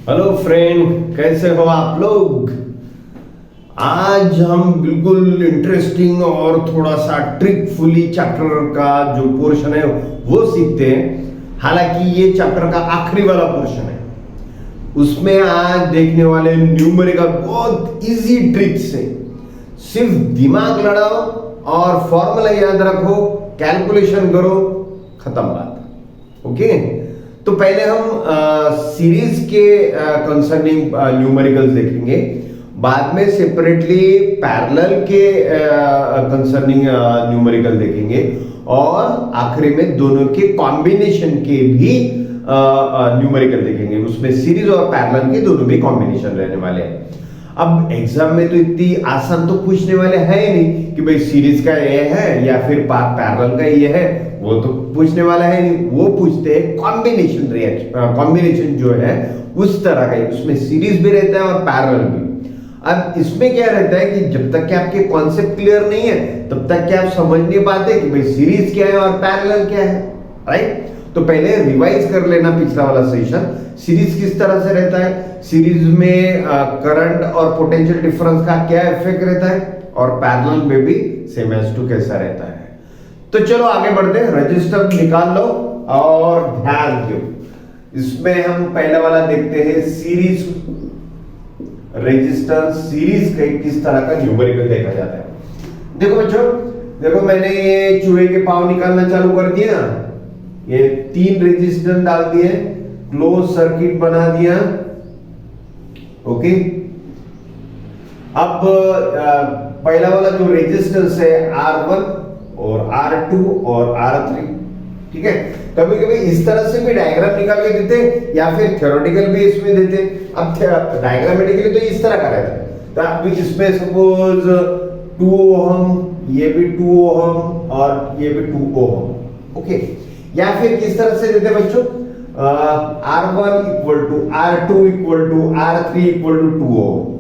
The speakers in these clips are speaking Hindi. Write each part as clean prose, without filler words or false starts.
हेलो फ्रेंड, कैसे हो आप लोग। आज हम बिल्कुल इंटरेस्टिंग और थोड़ा सा ट्रिकफुली चैप्टर का जो पोर्शन है वो सीखते हैं। हालांकि ये चैप्टर का आखिरी वाला पोर्शन है। उसमें आज देखने वाले न्यूमेरिकल बहुत इजी ट्रिक्स है। सिर्फ दिमाग लड़ाओ और फॉर्मूला याद रखो, कैलकुलेशन करो, खत्म बात। ओके, तो पहले हम सीरीज के कंसर्निंग न्यूमेरिकल्स देखेंगे, बाद में सेपरेटली पैरेलल के कंसर्निंग न्यूमेरिकल देखेंगे और आखिरी में दोनों के कॉम्बिनेशन के भी न्यूमेरिकल देखेंगे। उसमें सीरीज और पैरेलल के दोनों भी कॉम्बिनेशन रहने वाले हैं। अब एग्जाम में तो इतनी आसान तो पूछने वाले है ही नहीं कि भाई सीरीज का ये है या फिर पैरेलल का ये है, वो तो पूछने वाला है नहीं। वो पूछते हैं कॉम्बिनेशन रिएक्शन, कॉम्बिनेशन जो है उस तरह का, उसमें सीरीज भी रहता है और पैरेलल भी। अब इसमें क्या रहता है कि जब तक कि आपके कॉन्सेप्ट क्लियर नहीं है तब तक कि आप समझ नहीं पाते कि भाई सीरीज क्या है और पैरेलल क्या है, राइट। तो पहले रिवाइज कर लेना पिछला वाला सेशन। सीरीज किस तरह से रहता है, सीरीज में करंट और पोटेंशियल डिफरेंस का क्या इफेक्ट रहता है, और पैरेलल में भी सेम एज टू कैसा रहता है। तो चलो आगे बढ़ते हैं। रजिस्टर निकाल लो और ध्यान दो। इसमें हम पहला वाला देखते हैं सीरीज रेजिस्टेंस। सीरीज का किस तरह का न्यूमेरिकल देखा जाता है। देखो बच्चों, देखो मैंने ये चूहे के पांव निकालना चालू कर दिया, ये 3 रेजिस्टेंस डाल दिए, क्लोज सर्किट बना दिया। ओके, अब पहला वाला जो रेजिस्टेंस है R1 और R2 और R3, ठीक है। कभी कभी इस तरह से भी डायग्राम निकाल के देते या फिर थ्योरेटिकल भी इसमें देते। अब डायग्रामेटिकली तो इस तरह का रहता है, तो आप इसमें सपोज 2 ओम, ये भी 2 ओम और ये भी 2 ओम, ओके। या फिर किस तरह से देते बच्चों, R1 equal to R2 equal to R3 equal to 2 ohm,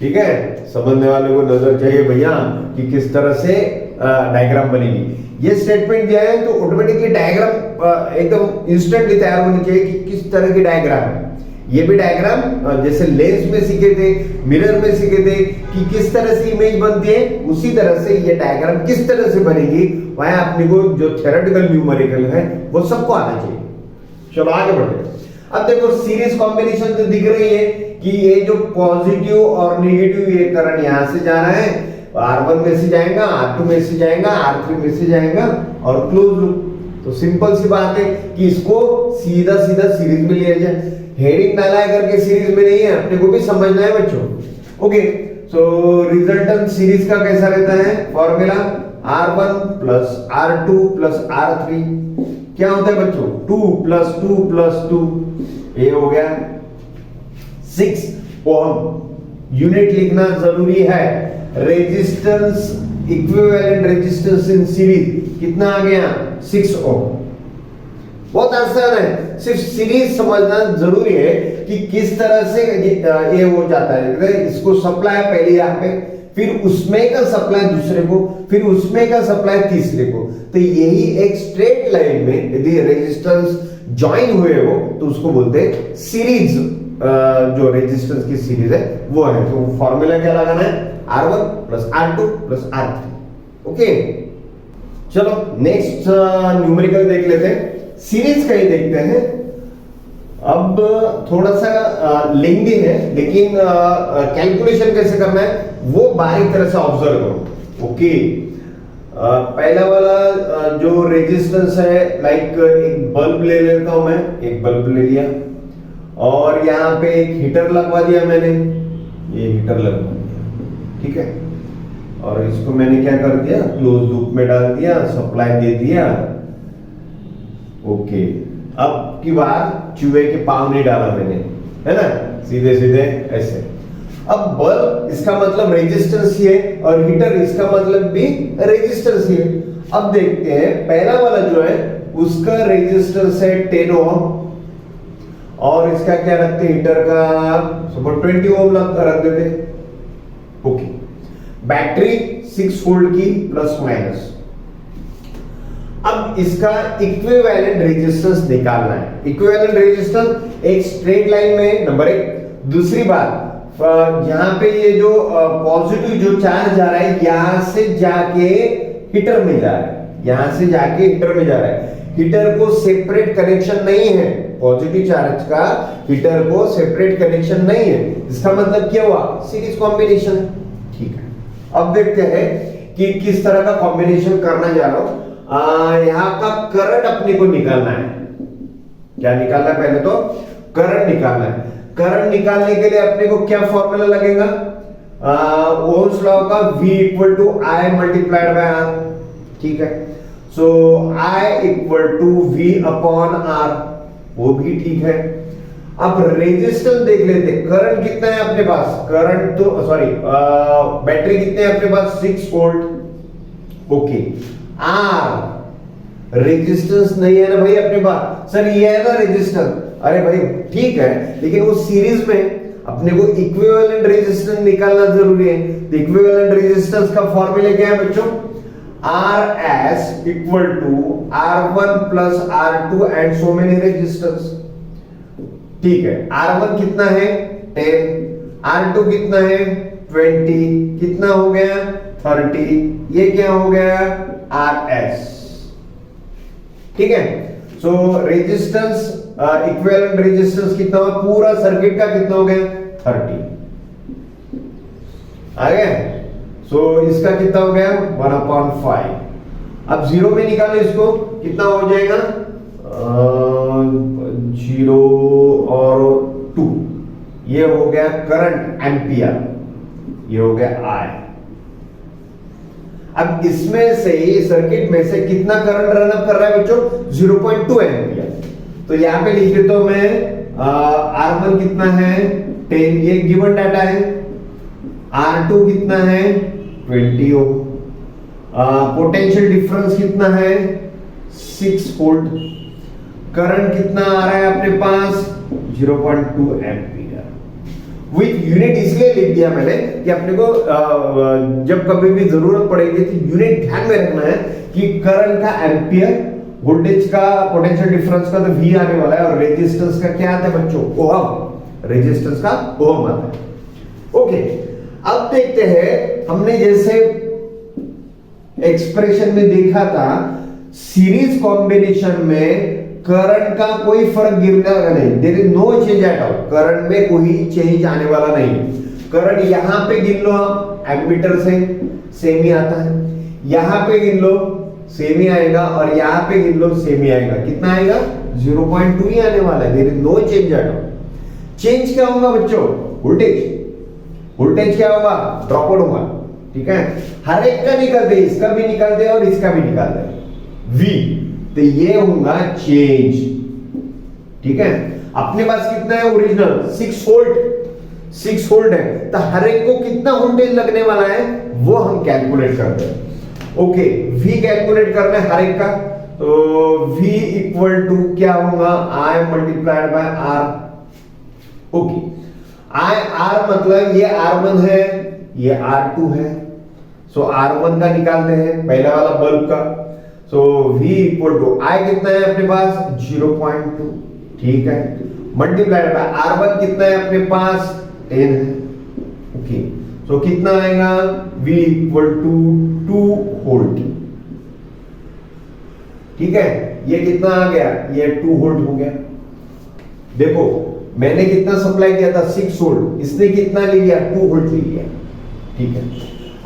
ठीक है। समझने वाले को नजर चाहिए भैया कि किस तरह से डायग्राम बनेगी। ये स्टेटमेंट दिया है तो ऑटोमेटिकली डायग्राम एकदम इंस्टेंटली तैयार होनी चाहिए कि किस तरह की डायग्राम है। ये भी डायग्राम जैसे लेंस में सीखे थे, मिरर में सीखे थे कि किस तरह से इमेज बनती है, उसी तरह से ये डायग्राम किस तरह से बनेगी, वहां अपने को जो थ्योरेटिकल न्यूमेरिकल है वो सबको आना चाहिए। चलो आगे बढ़ते। अब देखो सीरीज कॉम्बिनेशन तो दिख रही है कि ये जो पॉजिटिव और नेगेटिव ये करंट यहां से जा रहा है, R1 में से जाएगा, R2 में से जाएगा, R3 में से जाएगा और क्लोज लूप। तो सिंपल सी बात है कि इसको सीधा सीधा सीरीज में लिया जाए। हेडिंग डाला है करके सीरीज में नहीं है, अपने को भी समझना है बच्चों। ओके, सो रिजल्टेंट सीरीज का कैसा रहता है formula, R1 plus R2 plus R3 क्या होता है बच्चों, 2 प्लस 2 प्लस 2, ये हो गया 6 ओम। यूनिट लिखना जरूरी है। Resistance, equivalent resistance in series कितना आ गया, 6 ओम। बहुत आसान है, सिर्फ सीरीज समझना जरूरी है कि किस तरह से ये हो जाता है। इसको सप्लाई पहले यहाँ पे, फिर उसमें का सप्लाई दूसरे को, फिर उसमें का सप्लाई तीसरे को। तो यही एक स्ट्रेट लाइन में यदि रेजिस्टेंस ज्वाइन हुए हो तो उसको बोलते हैं सीरीज। जो रेजिस्टेंस की सीरीज है वो है। तो फॉर्मूला क्या लगाना है, R1 plus R2 plus R3। Okay, चलो नेक्स्ट न्यूमेरिकल देख लेते हैं। सीरीज का ही देखते हैं। अब थोड़ा सा लेंदी है, लेकिन कैलकुलेशन कैसे करना है वो बारीक तरह से ऑब्जर्व करो। ओके, पहला वाला जो रेजिस्टेंस है, लाइक एक बल्ब ले लेता हूं मैं, एक बल्ब ले लिया और यहाँ पे एक हीटर लगवा दिया मैंने, ये हीटर लगवा दिया, ठीक है। और इसको मैंने क्या कर दिया, क्लोज लूप में डाल दिया, सप्लाई दे दिया। ओके, अब की बार चूहे के पांव नहीं डाला मैंने, है ना, सीधे सीधे ऐसे। अब बल्ब इसका मतलब रेजिस्टेंस ही है और हीटर इसका मतलब भी रेजिस्टेंस ही है। अब देखते हैं पहला वाला जो है उसका रेजिस्टेंस है 10 ओम और इसका क्या रखते हैं, हीटर का सपोज 20 ओम रख देते। ओके, बैटरी 6 वोल्ट की प्लस माइनस। अब इसका इक्विवेलेंट रेजिस्टेंस निकालना है। इक्विवेलेंट रेजिस्टेंस एक स्ट्रेट लाइन में, नंबर एक। दूसरी बात, यहाँ पे ये जो पॉजिटिव जो चार्ज जा रहा है यहां से जाके हीटर में जा रहा है, यहां से जाके हीटर में जा रहा है। हीटर को सेपरेट कनेक्शन नहीं है, पॉजिटिव चार्ज का हीटर को सेपरेट कनेक्शन नहीं है। इसका मतलब क्या हुआ, सीरीज कॉम्बिनेशन है। ठीक है, अब देखते हैं कि किस तरह का कॉम्बिनेशन करना जा रहा हूं। यहां का करंट अपने को निकालना है। क्या निकालना है, पहले तो करंट निकालना है। करंट निकालने के लिए अपने को क्या फॉर्मूला लगेगा, ओह्म्स लॉ का V equal to I multiplied by R। ठीक है, so I equal to V upon R, वो भी ठीक है। अब रेजिस्टेंस देख लेते, करंट कितना है अपने पास, करंट तो सॉरी बैटरी कितने हैं अपने पास, 6 वोल्ट। ओके, R रेजिस्टेंस नहीं है ना भाई अपने पास, सर ये है ना रेजिस्टेंस। अरे भाई ठीक है, लेकिन वो सीरीज में अपने को इक्विवेलेंट रेजिस्टेंस निकालना जरूरी है। तो इक्विवेलेंट रेजिस्टेंस का फॉर्मूला क्या है बच्चों, RS equal to R1 plus R2 and so many resistance. ठीक है, R1 कितना है 10, R2 कितना है 20, कितना हो गया 30, ये क्या हो गया RS। ठीक है, सो रेजिस्टेंस इक्विवेलेंट रेजिस्टेंस कितना हुआ, पूरा सर्किट का कितना हो गया 30 आ गया। सो इसका कितना हो गया 1/5। अब जीरो में निकालो इसको, कितना हो जाएगा 0 और 2, ये हो गया करंट एम्पियर, ये हो गया I। अब इसमें से सर्किट में से कितना करंट रन अप कर रहा है बच्चों, 0.2 एम्पियर। तो यहां पे लिख देता हूं मैं, R1 कितना है 10, ये गिवन डाटा है। R2 कितना है 20 ओम। पोटेंशियल डिफरेंस कितना है 6 वोल्ट। करंट कितना आ रहा है अपने पास 0.2 एम्पियर। विथ यूनिट इसलिए लिख दिया मैंने कि अपने को जब कभी भी जरूरत पड़ेगी तो यूनिट ध्यान में रखना है कि करंट का एम्पियर, वोल्टेज का, पोटेंशियल डिफरेंस का तो V आने वाला है, और रेजिस्टेंस का क्या आता है बच्चों, ओहम। रेजिस्टेंस का ओहम आता है। ओके, अब देखते हैं, हमने जैसे एक्सप्रेशन में देखा था, सीरीज कॉम्बिनेशन में करंट का कोई फर्क गिरने वाला नहीं, there is no change at all, current में कोई चेंज आने वाला नहीं। करंट यहां पे गिन लो आप, एमीटर से सेम ही आता है, यहां पे गिन लो सेम ही आएगा, और यहां पे गिन लो सेम ही आएगा। कितना आएगा 0.2 ही आने वाला है, there is no change at all. Change क्या होगा बच्चों, वोल्टेज। वोल्टेज क्या होगा, ड्रॉप आउट होगा। ठीक है, हर एक का निकालते, इसका भी निकालते और इसका भी निकालते V, तो ये होगा चेंज। ठीक है, अपने पास कितना है ओरिजिनल 6 वोल्ट, 6 वोल्ट है, तो हर एक को कितना वोल्टेज लगने वाला है वो हम कैलकुलेट करते हैं। ओके, V कैलकुलेट करना है हर एक का, तो V इक्वल टू क्या होगा I multiplied by R। Okay, R मतलब ये R1 है, ये R2 है, सो R1 का निकालते हैं, पहला वाला बल्ब का। सो V इक्वल टू I कितना है अपने पास 0.2, ठीक है, मल्टीप्लाइड बाय R1 कितना है अपने पास 10 है। ओके, सो कितना आएगा V इक्वल टू 2 वोल्ट। ठीक है, ये कितना आ गया, ये 2 वोल्ट हो गया। देखो मैंने कितना सप्लाई किया था 6 वोल्ट, इसने कितना ले लिया 2 वोल्ट ले लिया। ठीक है,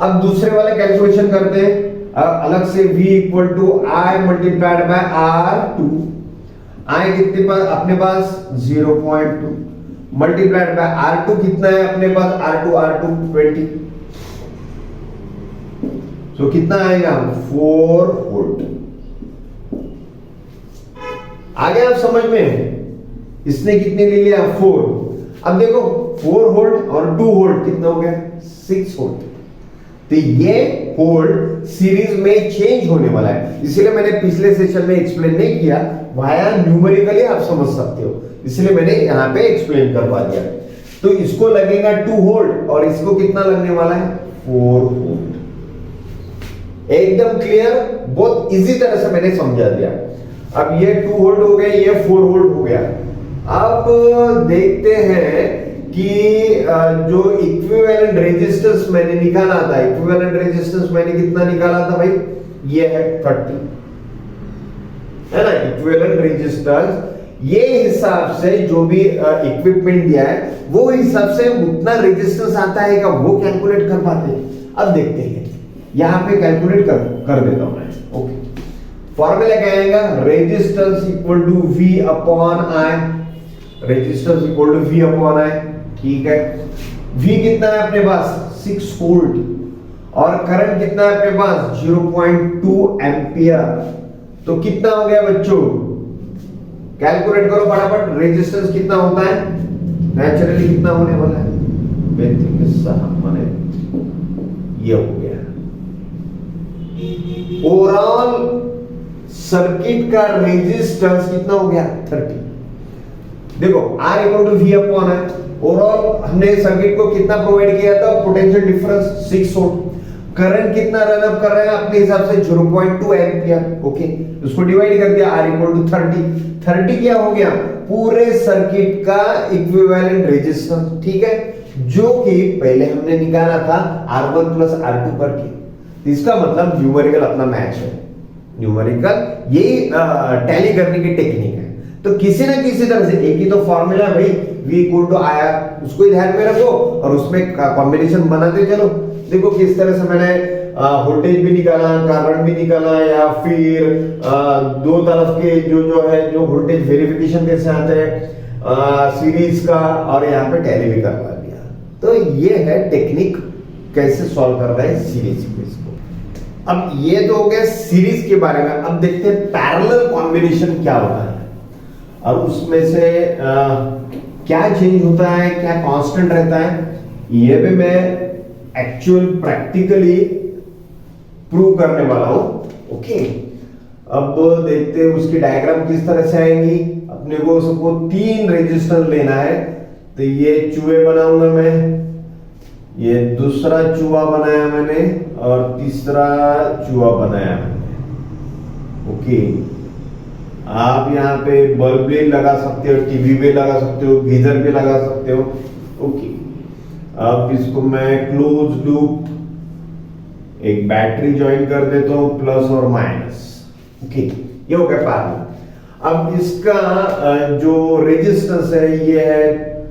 अब दूसरे वाले कैलकुलेशन करते हैं अलग से। V equal to I multiplied by R2, I कितने पास अपने पास 0.2 मल्टीप्लाइड बाय R2 कितना है अपने पास, R2 20, सो कितना आएगा 4 वोल्ट। आगे आप समझ में, इसने कितने ले लिया 4। अब देखो 4 वोल्ट और 2 वोल्ट कितना हो गया 6 वोल्ट। तो ये वोल्ट सीरीज में चेंज होने वाला है, इसलिए मैंने पिछले सेशन में एक्सप्लेन नहीं किया, वाया न्यूमेरिकली आप समझ सकते हो, इसलिए मैंने यहां पे एक्सप्लेन करवा दिया। तो इसको लगेगा 2 वोल्ट और इसको कितना लगने वाला है 4 वोल्ट। एकदम क्लियर, बहुत इजी तरह से मैंने समझा दिया। अब ये 2 वोल्ट हो गए, ये 4 वोल्ट हो गया। अब देखते हैं कि जो इक्विवेलेंट रेजिस्टेंस मैंने निकाला था, इक्विवेलेंट रेजिस्टेंस मैंने कितना निकाला था भाई, ये है 30, है ना। इक्विवेलेंट रेजिस्टेंस ये हिसाब से जो भी इक्विपमेंट दिया है वो हिसाब से उतना रेजिस्टेंस आता है क्या, वो कैलकुलेट कर पाते हैं। अब देखते हैं, यहां पे कैलकुलेट कर देता हूं मैं। ओके, फॉर्मूला क्या आएगा, resistance equal to V upon I, resistance equal to V upon I, ठीक है। V कितना है अपने पास 6 वोल्ट, और करंट कितना है अपने पास 0.2 एम्पियर। तो कितना हो गया बच्चों, कैलकुलेट करो फटाफट, रेजिस्टेंस कितना होता है, नेचुरली कितना होने वाला है, 35 माने ये हो गया। ओवरऑल सर्किट का रेजिस्टेंस कितना हो गया 30। देखो R equal to V upon है, ओवरऑल हमने सर्किट को कितना प्रोवाइड किया था, पोटेंशियल डिफरेंस 6 वोल्ट, करंट कितना रन अप कर रहे हैं अपने हिसाब से 0.2 एम्पियर। ओके, उसको डिवाइड कर दिया, R इक्वल टू 30 क्या हो गया, पूरे सर्किट का इक्विवेलेंट रेजिस्टेंस, ठीक है, जो कि पहले हमने निकाला था R1 प्लस R2 करके। इसका मतलब न्यूमेरिकल अपना मैच है, न्यूमेरिकल यही टैली करने की टेक्निक है। तो किसी ना किसी तरह से, एक ही तो फॉर्मूला भाई V इक्वल टू IR, उसको ध्यान में रखो और उसमें कॉम्बिनेशन बनाते चलो। देखो किस तरह से मैंने वोल्टेज भी निकाला, करंट भी निकाला, या फिर दो तरफ के जो है जो वोल्टेज वेरिफिकेशन कैसे आते हैं सीरीज का, और यहाँ पे टैली भी करवा दिया। तो ये है टेक्निक कैसे सॉल्व कर रहे हैं सीरीज को। अब ये तो हो गया सीरीज के बारे में। अब देखते हैं पैरेलल कॉम्बिनेशन क्या होता है, और उसमें से क्या चेंज होता है, क्या कांस्टेंट रहता है, ये भी मैं एक्चुअल प्रैक्टिकली प्रूव करने वाला हूं। ओके, अब देखते हैं उसकी डायग्राम किस तरह से आएंगी। अपने को सबको 3 रेजिस्टर लेना है, तो ये चूहे बनाऊंगा मैं, ये दूसरा चूहा बनाया मैंने, और तीसरा चूहा बनाया मैंने। ओके, आप यहाँ पे बल्ब भी लगा सकते हो, टीवी भी लगा सकते हो, गीजर भी लगा सकते हो। ओके, अब इसको मैं क्लोज लूप एक बैटरी ज्वाइन कर देता हूं, प्लस और माइनस। ओके, ये हो गया पैरेलल। अब इसका जो रेजिस्टेंस है ये है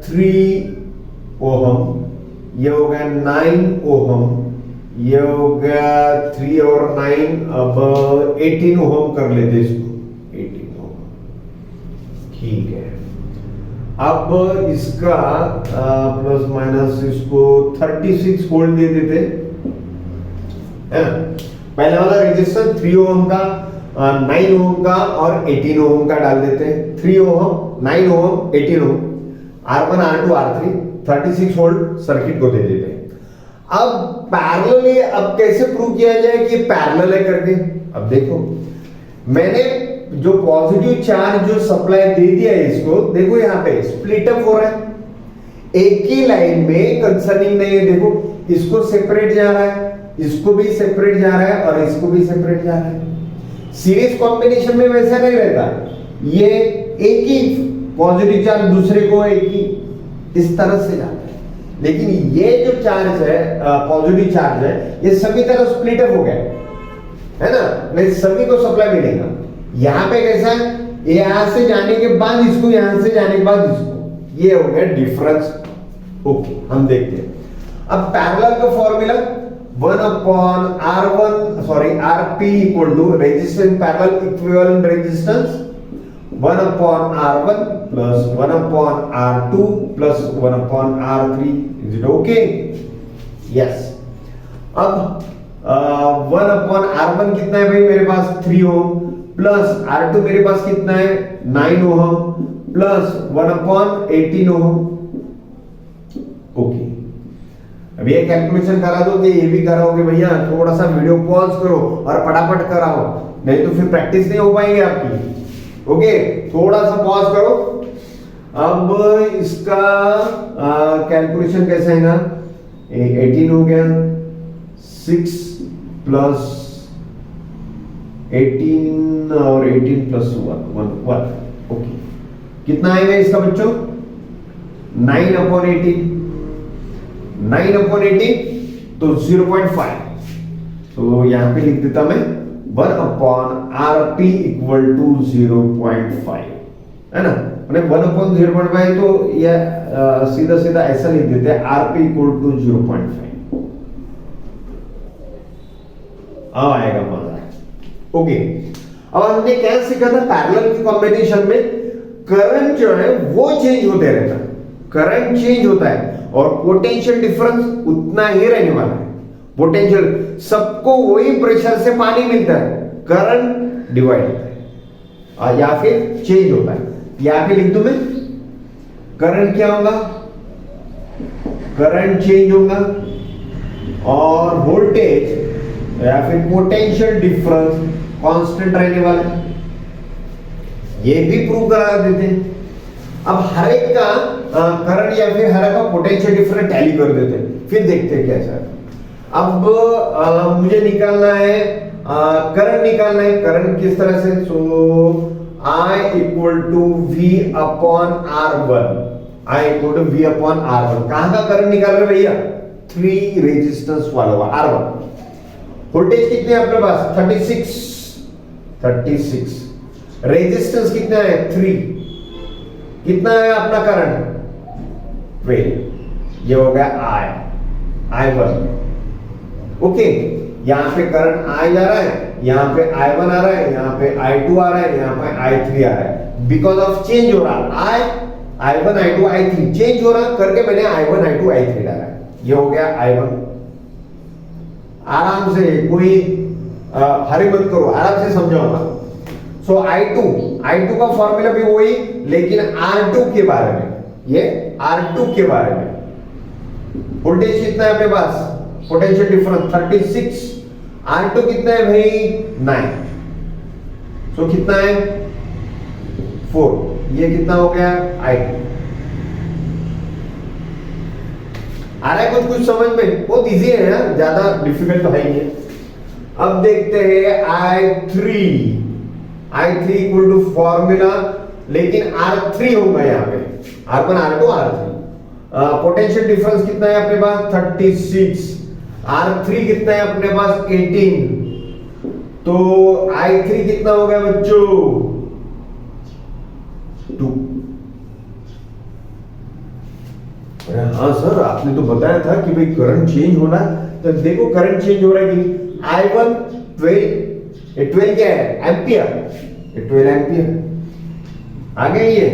3 ओहम, ये हो गया 9 ओहम, ये हो गया 3 और 9, अब 18 ओहम कर लेते इसको, 18 ओहम, ठीक है। अब इसका प्लस माइनस इसको 36 वोल्ट दे देते है। पहला वाला रेजिस्टेंस 3 ओम का, 9 ओम का और 18 ओम का डाल देते हैं। 3 ओम, 9 ओम, 18 ओम, R1 R2 R3, 36 volt circuit को दे देते हैं। अब पैरेलल, अब कैसे प्रूव किया जाए कि पैरेलल है करके। अब देखो, मैंने जो पॉजिटिव चार्ज जो सप्लाई दे दिया है इसको, देखो यहाँ पे स्प्लिट अप हो रहा है, एक ही लाइन में कंसर्निंग नहीं है। देखो इसको सेपरेट जा रहा है, इसको भी सेपरेट जा रहा है, और इसको भी सेपरेट जा रहा है। सीरीज कॉम्बिनेशन में वैसा नहीं रहता, ये एक ही पॉजिटिव चार्ज दूसरे को एक ही इस तरह से जाता है। लेकिन ये जो चार्ज है, पॉजिटिव चार्ज है, ये सभी तरह स्प्लिट अप हो गया है ना, नहीं सभी को सप्लाई मिलेगा। यहां पे कैसा है, यहां से जाने के बाद इसको, यहां से जाने के बाद इसको, ये हो गया डिफरेंस। ओके, हम देखते हैं अब पैरेलल का formula 1 upon Rp equal to resistance parallel equivalent resistance 1 upon R1 plus 1 upon R2 plus 1 upon R3। Is it okay? Yes. अब 1 अपॉन R1 कितना है भाई मेरे पास 3 ओम, प्लस R2 मेरे पास कितना है 9 ओम, प्लस 1 अपॉन 18 ओम। ओके, अब ये कैलकुलेशन करा दो कि ये भी कराओगे भैया, थोड़ा सा वीडियो पॉज करो और फटाफट कराओ, नहीं तो फिर प्रैक्टिस नहीं हो पाएगी आपकी। ओके, थोड़ा सा पॉज करो। अब इसका कैलकुलेशन कैसे है ना, 18 हो गया, 6 प्लस 18 और 18 प्लस 1 ओके, कितना आएगा इसका बच्चों? 9/18, 9/18 तो 0.5, तो यहां पे लिख देता मैं 1/RP इक्वल टू 0.5, है ना? 1/0.5 तो यह सीधा सीधा ऐसा लिख देते हैं RP इक्वल टू 0.5, आएगा मजा। ओके, अब हमने क्या सीखा था? पैरेलल की कॉम्बिनेशन में करंट जो है वो चेंज होते रहता है, करंट चेंज होता है और पोटेंशियल डिफरेंस उतना ही रहने वाला है। पोटेंशियल, सबको वही प्रेशर से पानी मिलता है, करंट डिवाइड होता है या फिर चेंज होता है। यहां पे लिख दूं मैं, करंट क्या होगा? करंट चेंज होगा और वोल्टेज या फिर पोटेंशियल डिफरेंस कांस्टेंट रहने वाला है। ये भी प्रूव करा देते हैं। अब हर एक का करंट या फिर हर एक का पोटेंशियल डिफरेंस टैली कर देते हैं, फिर देखते हैं कैसा है। अब मुझे निकालना है करंट, निकालना है करंट किस तरह से? So I equal to V upon R1, I equal to V upon R1। कहां का करंट निकाल रहे भैया? 3 रेजिस्टेंस वाला हुआ R1। वोल्टेज कितने अपने पास? 36, रेजिस्टेंस कितना है? 3। कितना है अपना करंट? 12। ये हो गया I1। ओके, यहां पे करंट I जा रहा है, यहां पे I1 आ रहा है, यहां पे I2 आ रहा है, यहां पे I3 आ रहा है। बिकॉज ऑफ चेंज हो रहा है, I1 I2 I3 चेंज हो रहा करके मैंने I1 I2 I3 डाला है। ये हो गया I1। आराम से, कोई हरी मत करो, आराम से समझाऊंगा। सो I2 का फॉर्मूला भी वही, लेकिन R2 के बारे में, ये R2 के बारे में। वोल्टेज कितना है अपने पास? पोटेंशियल डिफरेंस 36, R2 कितना है भाई? 9। सो कितना है? 4। ये कितना हो गया? I2। आ रहा है कुछ समझ में? बहुत इजी है यार, ज्यादा डिफिकल्ट तो है ही है। अब देखते हैं I3 इक्वल टू फॉर्मूला, लेकिन R3 होगा यहाँ पे, R1 R2 R3। Potential difference कितना है अपने पास? 36। R3 कितना है अपने पास? 18। तो I3 कितना हो गया बच्चों? 2। अरे हाँ सर, आपने तो बताया था कि भाई करंट चेंज होना है, तो देखो करंट चेंज हो रहा है कि I1 12, ये 12 क्या है? एम्पियर, ये 12 एम्पियर आ गया ये।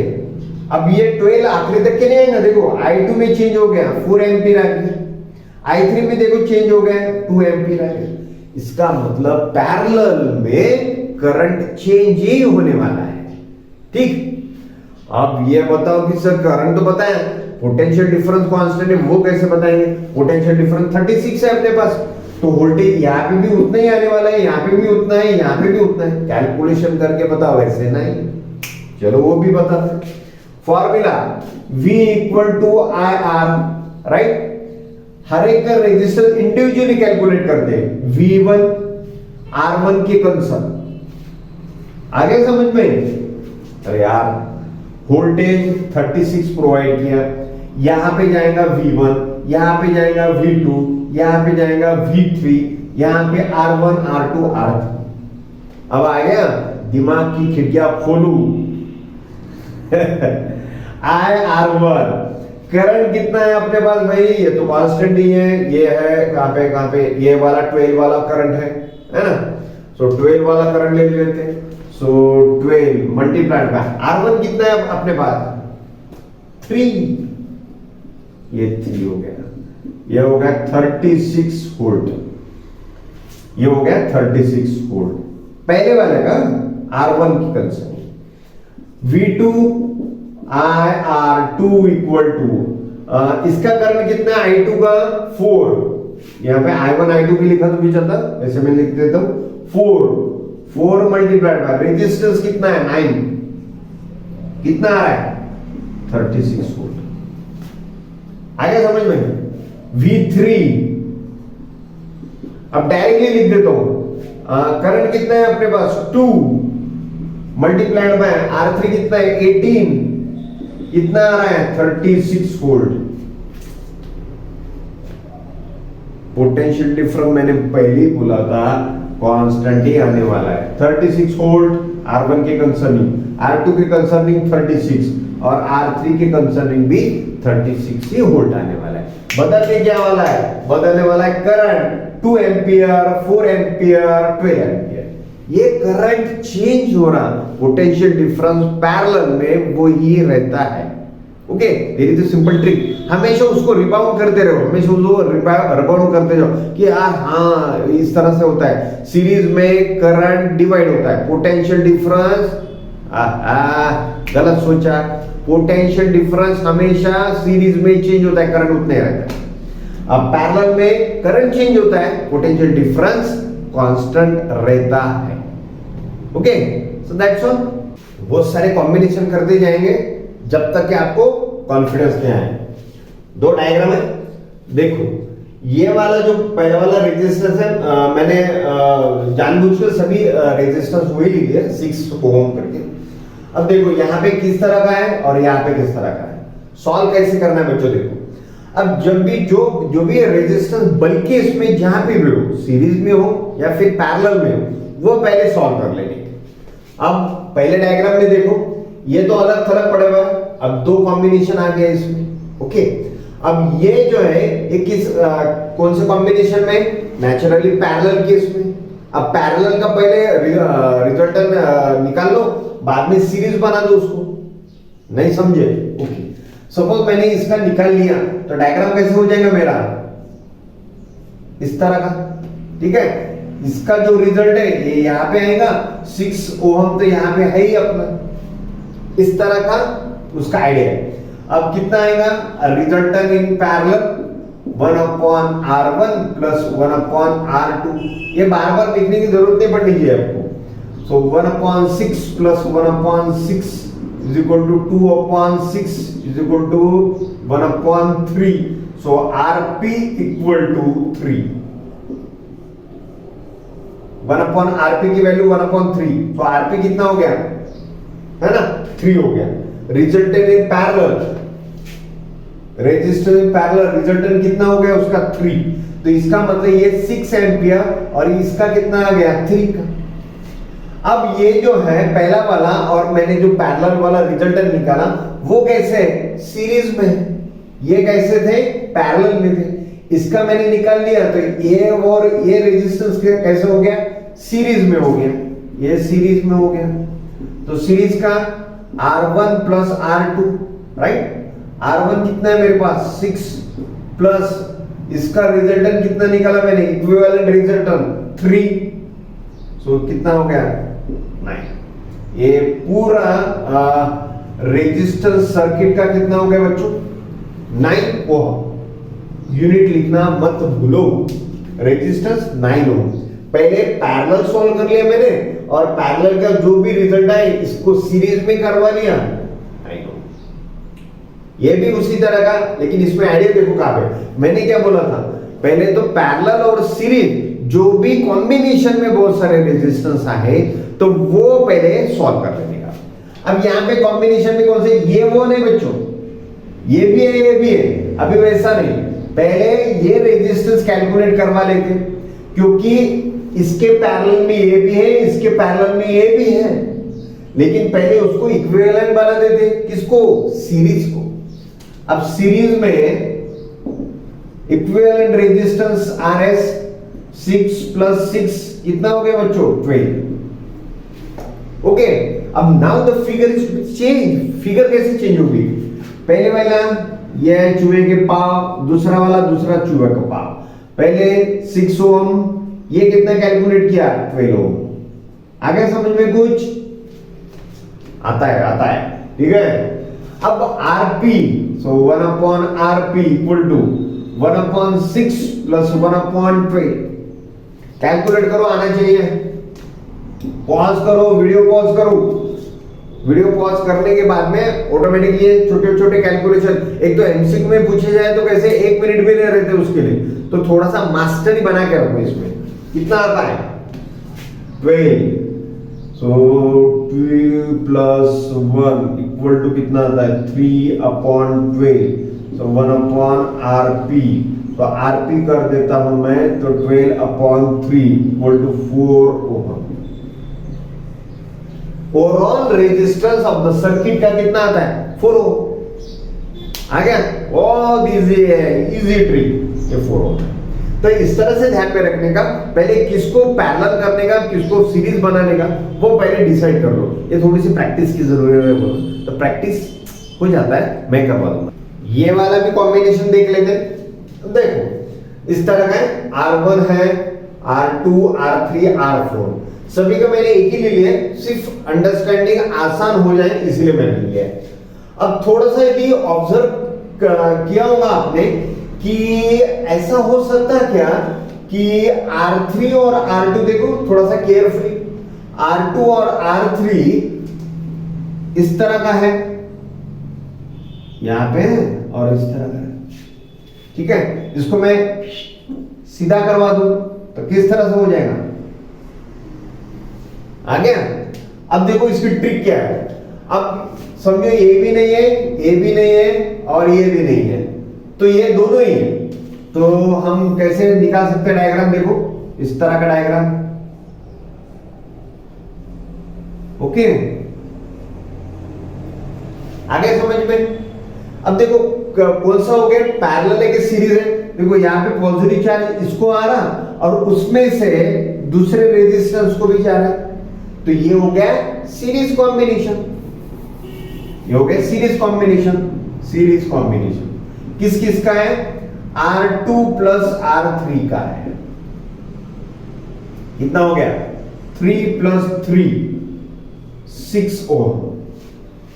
अब ये 12 आखिरी तक के नहीं आएगा, देखो I2 में चेंज हो गया 4 एम्पियर आ गया, I3 में देखो चेंज हो गया 2 एम्पियर आ गया। इसका मतलब पैरेलल में करंट चेंज ही होने वाला है, ठीक। अब ये बताओ कि सर करंट तो पता है, पोटेंशियल डिफरेंस कांस्टेंट है, वो कैसे बताएंगे? पोटेंशियल डिफरेंस 36 है अपने पास, तो वोल्टेज यहाँ पे भी उतना ही आने वाला है, यहाँ पे भी उतना है, यहाँ पे भी उतना है। कैलकुलेशन करके बताओ, ऐसे नहीं। चलो वो भी बताते। Formula V equal to IR, right. हर एक का रेजिस्टेंस इंडिविजुअली कैलकुलेट करते हैं। V1 R1 के कंसर्न आगे समझ में? अरे यार, वोल्टेज 36 प्रोवाइड किया, यहां पे जाएगा V1, यहां पे जाएगा V2, यहां पे जाएगा V3, यहां पे R1 R2 R3। अब आ गया, दिमाग की खिड़कियां खोलू। IR1 करंट कितना है अपने पास भाई? ये तो कांस्टेंट ही है, ये है कहां पे ये वाला 12 वाला करंट है ना। सो 12 वाला करंट ले लेते हैं। सो 12 मल्टीप्लाइड बाय R1 कितना है अपने पास? 3। ये 3 हो गया, ये हो गया 36 वोल्ट, ये हो गया 36 वोल्ट पहले वाले का R1 की concern. V2 IR2 equal to इसका करंट कितना है? I2 का 4। यहां पे I1 I2 भी लिखा तो भी चलता, वैसे मैं लिख देता हूं 4 मल्टीप्लाइड बाय रेजिस्टेंस कितना है? 9। कितना आ रहा है? 36 वोल्ट। आगे समझ में? V3 अब डायरेक्टली लिख देता हूं, करंट कितना है अपने पास 2 मल्टीप्लाइड बाय R3 कितना है 18, कितना आ रहा है 36 वोल्ट। पोटेंशियल डिफरेंस मैंने पहले ही बोला था कांस्टेंट ही आने वाला है। 36 वोल्ट R1 के कंसर्निंग, R2 के कंसर्निंग 36 और R3 के कंसर्निंग भी 36 ही वोल्ट आने वाला है। बदलने क्या वाला है, बदलने वाला है करंट 2 एम्पियर, 4 एम्पियर, 12 एम्पियर। ये करंट चेंज हो रहा, पोटेंशियल डिफरेंस पैरेलल में वो ही रहता है। Okay, there is a simple trick, हमेशा उसको रिबाउंड करते रहो, हमेशा उसको रिबाउंड करते जाओ कि यार हाँ इस तरह से होता है। सीरीज में करंट डिवाइड होता है, पोटेंशियल डिफरेंस गलत सोचा, पोटेंशियल डिफरेंस हमेशा सीरीज में चेंज होता है, करंट उतने रहता है। अब पैरेलल में करंट चेंज होता है, पोटेंशियल डिफरेंस कांस्टेंट रहता है। Okay, so that's all. बहुत सारे कॉम्बिनेशन करते जाएंगे जब तक कि आपको कॉन्फिडेंस नहीं आए। दो डायग्राम है, देखो ये वाला जो पहला वाला रेजिस्टेंस है, मैंने जानबूझकर सभी रेजिस्टेंस वही ली है 6 ओम करके। अब देखो यहाँ पे किस तरह का है और यहाँ पे किस तरह का है, सॉल्व कैसे करना है बच्चों। देखो अब जब भी जो भी रेजिस्टेंस बल्कि इसमें जहां पे भी हो, सीरीज में हो या फिर पैरेलल में हो, वो पहले सॉल्व कर लेंगे। अब पहले डायग्राम में देखो ये तो अलग थलग पड़े हुआ है, अब दो कॉम्बिनेशन आ गया इसमें। ओके, अब ये जो है ये किस कौन से कॉम्बिनेशन में, नेचुरली पैरेलल केस में। अब पैरेलल का पहले रिजल्टेंट निकाल लो, बाद में सीरीज बना दो उसको, नहीं समझे। ओके, सपोज मैंने इसका निकाल लिया तो डायग्राम कैसे हो जाएगा मेरा, इस तरह का। ठीक है, इसका जो रिजल्ट है ये यहाँ पे आएगा, 6 ओम तो यहाँ पे है ही अपना, इस तरह का उसका आइडिया है। अब कितना आएगा resultant in parallel 1/R1 plus 1/R2। ये बार बार लिखने की जरूरत नहीं पड़नी चाहिए आपको। सो 1/6 plus 1/6 is equal to 2/6 is equal to 1/3. So Rp equal to 3. 1/Rp की वैल्यू 1/3, तो Rp कितना हो गया, है ना 3 हो गया। Resultant in parallel, resistance in parallel resultant कितना हो गया उसका 3, तो इसका मतलब ये 6 एम्पियर और इसका कितना आ गया 3 का। अब ये जो है पहला वाला और मैंने जो पैरेलल वाला रिजल्टेंट निकाला वो कैसे है, सीरीज में। ये कैसे थे, पैरेलल में थे। इसका मैंने निकाल लिया तो ये और ये रेजिस्टेंस कैसे हो गया, सीरीज में हो गया, ये सीरीज में हो गया। तो सीरीज का R1 plus R2, right. R1 कितना है मेरे पास 6 प्लस इसका रिजल्टेंट कितना निकाला मैंने, इक्विवेलेंट रिजल्टेंट 3। सो कितना हो गया 9। ये पूरा रेजिस्टेंस सर्किट का कितना हो गया बच्चों 9 ओम। यूनिट लिखना मत भूलो, रेजिस्टेंस 9 ओम। पहले पैरेलल सॉल्व कर लिया मैंने और पैरेलल का जो भी रिजल्ट आए इसको सीरीज में करवा लिया 9 ओम। ये भी उसी तरह का, लेकिन इसमें आइडिया देखो कहां पे। मैंने क्या बोला था, पहले तो पैरेलल और सीरीज जो भी कॉम्बिनेशन में बहुत सारे रेजिस्टेंस आए तो वो पहले सॉल्व कर लेने का। अब यहां पे कॉम्बिनेशन में कौन से, ये वो नहीं बच्चों, ये भी है ये भी है। अभी वैसा नहीं, पहले ये रेजिस्टेंस कैलकुलेट करवा लेते, क्योंकि इसके पैरेलल में ये भी है, इसके पैरेलल में ये भी है, लेकिन पहले उसको इक्विवेलेंट बना देते, किसको, सीरीज को। अब सीरीज में इक्विवेलेंट रेजिस्टेंस RS 6 प्लस 6 कितना हो गया बच्चों 12। ओके, अब now the figure is change. Figure कैसे चेंज होगी, पहले वाला ये चूहे के पाव, दूसरा वाला दूसरा चूहे का पाव। पहले 6 ओम, ये कितना कैलकुलेट किया 12 ओम। आगे समझ में कुछ आता है, ठीक है। अब Rp, so 1/Rp equal to 1/6 plus 1/12। Calculate करो, आना चाहिए। पॉज करो, वीडियो पॉज करो। वीडियो पॉज करने के बाद में ऑटोमेटिकली छोटे छोटे कैलकुलेशन, एक तो एमसीक्यू में पूछे जाए तो कैसे 1 मिनट भी नहीं रहते उसके लिए, तो थोड़ा सा मास्टरी बना के रखो इसमें। कितना आता है 12, सो 12 प्लस 1 इक्वल टू कितना आता है 3/12, सो 1/RP, तो RP कर देता हूं मैं, तो 12/3 equal to 4 ohm. Overall resistance of the circuit का कितना आता है 4 ओम। आ गया, बहुत इजी है, इजी ट्रिक, ये 4 ओम। तो इस तरह से ध्यान में रखने का, पहले किसको पैरेलल करने का, किसको सीरीज बनाने का, वो पहले डिसाइड कर लो। ये थोड़ी सी प्रैक्टिस की जरूरत है, बोलो तो प्रैक्टिस हो जाता है, मैं करवा दूंगा। ये वाला भी कॉम्बिनेशन देख लेते हैं। देखो इस तरह का है, R1 है, R2, R3, R4, सभी का मैंने एक ही ले लिया, सिर्फ अंडरस्टैंडिंग आसान हो जाए इसलिए मैंने लिया है। अब थोड़ा सा यदि ऑब्जर्व किया होगा आपने कि ऐसा हो सकता है क्या कि R3 और R2, देखो थोड़ा सा केयरफुली, R2 और R3 इस तरह का है, यहां पे और इस तरह का है, ठीक है। इसको मैं सीधा करवा दूं तो किस तरह से हो जाएगा, आ गया। अब देखो इसकी ट्रिक क्या है, अब समझो ये भी नहीं है, ये भी नहीं है और ये भी नहीं है, तो ये दोनों ही है, तो हम कैसे निकाल सकते हैं डायग्राम, देखो इस तरह का डायग्राम, ओके, आगे समझ में। अब देखो कौन सा हो गया, पैरेलल है कि सीरीज है, देखो यहाँ पे पॉजिटिव चार्ज इसको आ रहा और उसमें से दूसरे रेजिस्टेंस को भी जा रहा है, तो ये हो गया सीरीज कॉम्बिनेशन, ये हो गया सीरीज कॉम्बिनेशन। सीरीज कॉम्बिनेशन किस किस का है, R2 प्लस R3 का है, कितना हो गया 3 प्लस 3 6 ओम,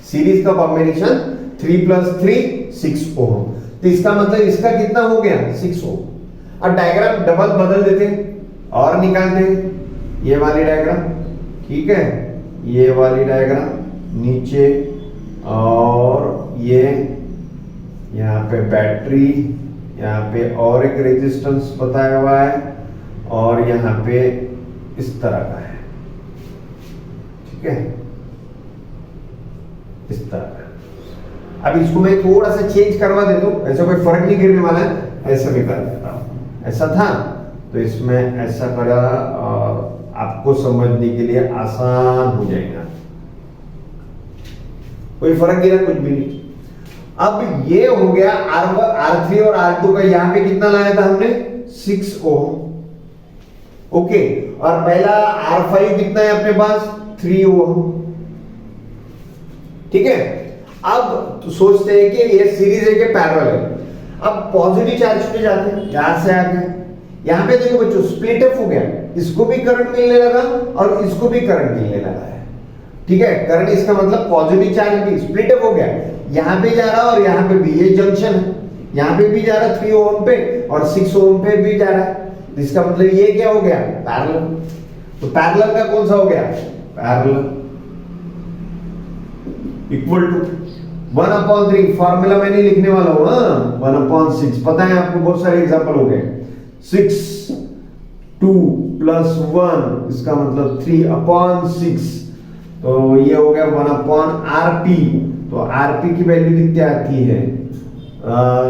सीरीज का कॉम्बिनेशन 3 प्लस 3 6 ओम, तो इसका मतलब इसका कितना हो गया 6 ओम। अब डायग्राम डबल बदल देते और निकालते हैं ये वाली डायग्राम, ठीक है, ये वाली डायग्राम नीचे, और ये यहाँ पे बैटरी, यहाँ पे और एक रेजिस्टेंस बताया हुआ है, और यहाँ पे इस तरह का है, ठीक है, इस तरह का। अब इसको मैं थोड़ा सा चेंज करवा देता हूं, ऐसा कोई फर्क नहीं गिरने वाला है, ऐसा भी कर देता हूं, ऐसा था तो इसमें ऐसा करा, और आपको समझने के लिए आसान हो जाएगा, कोई फर्क गिरा कुछ भी नहीं। अब ये हो गया R3 और R2 का, यहां पे कितना लाया था हमने 6 ओम, ओके, और पहला R5 कितना है अपने पास 3 ओम, ठीक है। अब तो सोचते हैं कि ये सीरीज है कि पैरेलल है, अब पॉजिटिव चार्ज पे जाते हैं, यहां से आ गए, यहां पे देखो बच्चों स्प्लिट अप हो गया, इसको भी करंट मिलने लगा और इसको भी करंट मिलने लगा है, ठीक है। करंट इसका मतलब पॉजिटिव चार्ज भी स्प्लिट अप हो गया, यहां पे जा रहा और यहां पे भी, ये जंक्शन है, यहां पे भी जा रहा 3 ओम पे और 6 ओम पे भी जा रहा है, इसका मतलब ये क्या हो गया पैरेलल। तो पैरेलल का कौन सा हो गया, पैरेलल इक्वल टू 1/3, फॉर्मूला मैं नहीं लिखने वाला हूं, 1/6, पता है आपको, बहुत सारे एग्जांपल हो गए, 6 2 प्लस 1 इसका मतलब 3/6, तो ये हो गया 1/RP, तो RP की वैल्यू कितनी आती है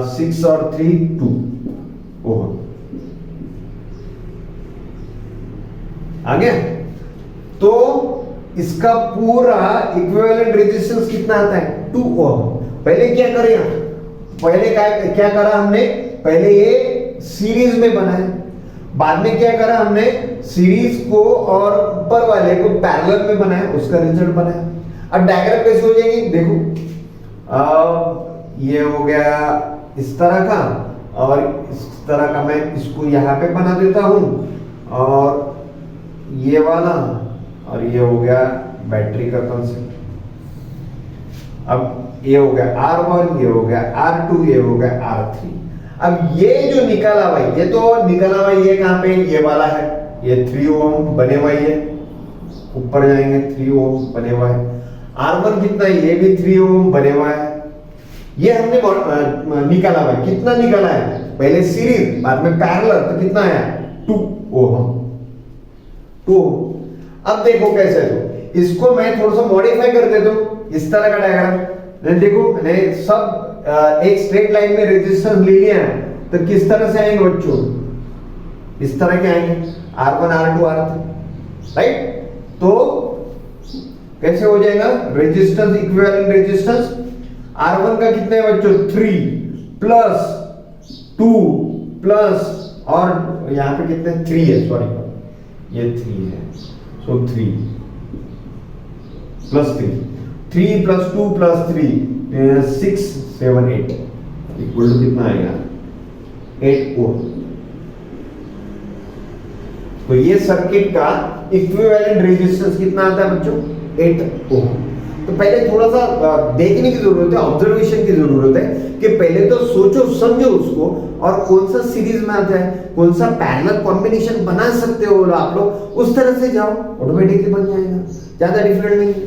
6 और 3 2 ओम, आ गया। तो इसका पूरा इक्विवेलेंट रेजिस्टेंस कितना आता है 2 ओम। पहले क्या करें, पहले क्या करा हमने, पहले ये सीरीज में बनाया, बाद में क्या करा हमने, सीरीज को और ऊपर वाले को पैरेलल में बनाया, उसका रिजल्ट बनाया। अब डायग्राम कैसे हो जाएगी, देखो ये हो गया इस तरह का, और इस तरह का मैं इसको यहाँ पे बना देता हूं, और ये वाला, और ये हो गया बैटरी का कंसेप्ट। अब ये हो गया R1, ये हो गया R2, ये हो गया R3। अब ये जो निकला हुआ, ये तो निकला हुआ, ये कहां पे, ये वाला है, ये 3 ओम बने हुआ है, ऊपर जाएंगे 3 ओम बने हुआ है। R1 कितना है, ये भी 3 ओम बने हुआ है। ये हमने निकाला हुआ है, कितना निकाला है, पहले सीरीज बाद में पैरेलल, तो कितना है 2 ओम, 2 ओम। अब देखो कैसे, तो इसको मैं थोड़ा सा मॉडिफाई कर देता हूं, इस तरह का डायग्राम। देखो मैंने सब एक स्ट्रेट लाइन में रेजिस्टेंस ले लिया है, तो किस तरह से आएंगे बच्चों, इस तरह के आएंगे, R1 R2 R3, राइट। तो कैसे हो जाएगा, रेजिस्टेंस इक्विवेलेंट रेजिस्टेंस R1 का कितना है बच्चों, 3 प्लस 2 प्लस, और यहां पे कितने 3 है, सॉरी ये 3 है, so 3 plus 3 plus 2 plus 3 6 7 8 equal to कितना आएगा 8 ओम। तो ये सर्किट का इक्विवेलेंट रेजिस्टेंस कितना आता है बच्चों, 8 ओम। तो पहले थोड़ा सा देखने की जरूरत है, ऑब्जर्वेशन की जरूरत है कि पहले तो सोचो समझो उसको, और कौन सा सीरीज में आता है, कौन सा पैरेलल कॉम्बिनेशन बना सकते हो आप लोग, उस तरह से जाओ, ऑटोमेटिकली बन जाएगा, ज्यादा डिफिकल्ट नहीं है।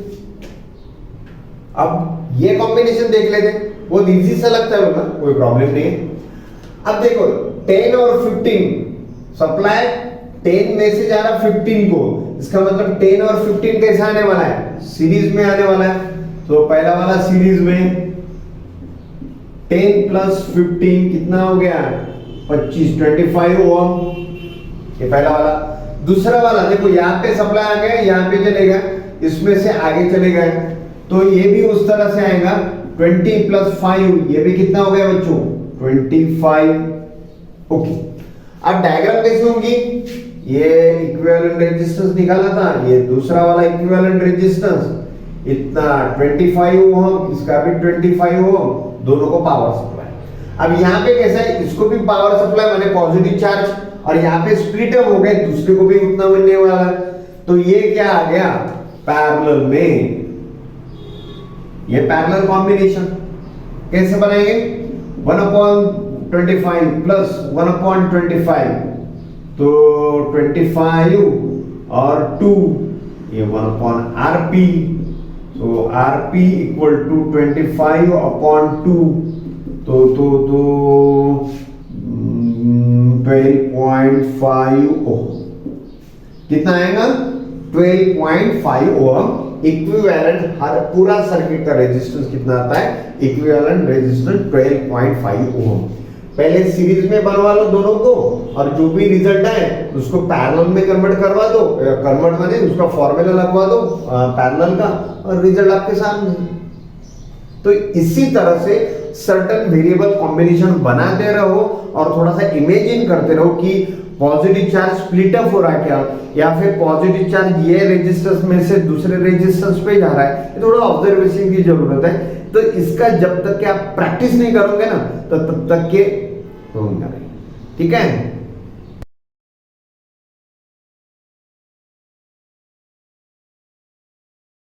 अब ये कॉम्बिनेशन देख लेते हैं, वो इजी सा लगता है, कोई प्रॉब्लम नहीं है। अब देखो 10 और 15 सप्लाई, 10 में से जा रहा 15 को, इसका मतलब 10 और 15 कैसे आने वाला है, सीरीज में आने वाला है। तो पहला वाला सीरीज में 10 प्लस 15 कितना हो गया 25 25 ओम, ये पहला वाला। दूसरा वाला देखो यहाँ पे सप्लाई आ गया, यहाँ पे चलेगा, इसमें से आगे चले गए, तो ये भी उस तरह से आएगा 20 प्लस 5, ये भी कितना हो गया बच्चों 25। ओके, अब डायग्राम कैसे होगी, ये इक्विवेलेंट रेजिस्टेंस निकाला था, ये दूसरा वाला इक्विवेलेंट रेजिस्टेंस इतना 25 ओम, इसका भी 25 ओम, दोनों को पावर सप्लाई। अब यहाँ पे कैसा है, इसको भी पावर सप्लाई माने पॉजिटिव चार्ज, और यहाँ पे स्प्लिट अप हो गए, दूसरे को भी उतना मिलने वाला है। तो ये क्या आ गया पैरेलल में, ये पैरेलल कॉम्बिनेशन कैसे बनाएंगे, 1/25 प्लस 1/25, तो 25 और 2, ये 1/RP, तो RP इक्वल टू 25/2, तो 12.5 ओम, कितना आएगा 12.5 ओम। इक्विवेलेंट हर पूरा सर्किट का रेजिस्टेंस कितना आता है, इक्विवेलेंट रेजिस्टेंस 12.5 ओम। पहले सीरीज में बनवा लो दोनों को, और जो भी रिजल्ट आए उसको पैरेलल में कन्वर्ट करवा दो, कन्वर्ट माने उसका फॉर्मूला लगवा दो पैरेलल का, और रिजल्ट आपके सामने। तो इसी तरह से सर्टेन वेरिएबल कॉम्बिनेशन बनाते रहो, और थोड़ा सा इमेजिन करते रहो कि पॉजिटिव चार्ज स्प्लिट अप हो रहा है क्या, या फिर पॉजिटिव चार्ज ये रेजिस्टेंस में से दूसरे रेजिस्टेंस पे जा रहा है, ये थोड़ा ऑब्जर्वेशन की जरूरत है। तो इसका जब तक कि आप प्रैक्टिस नहीं करोगे ना, तो तब तक के होगा नहीं, ठीक है।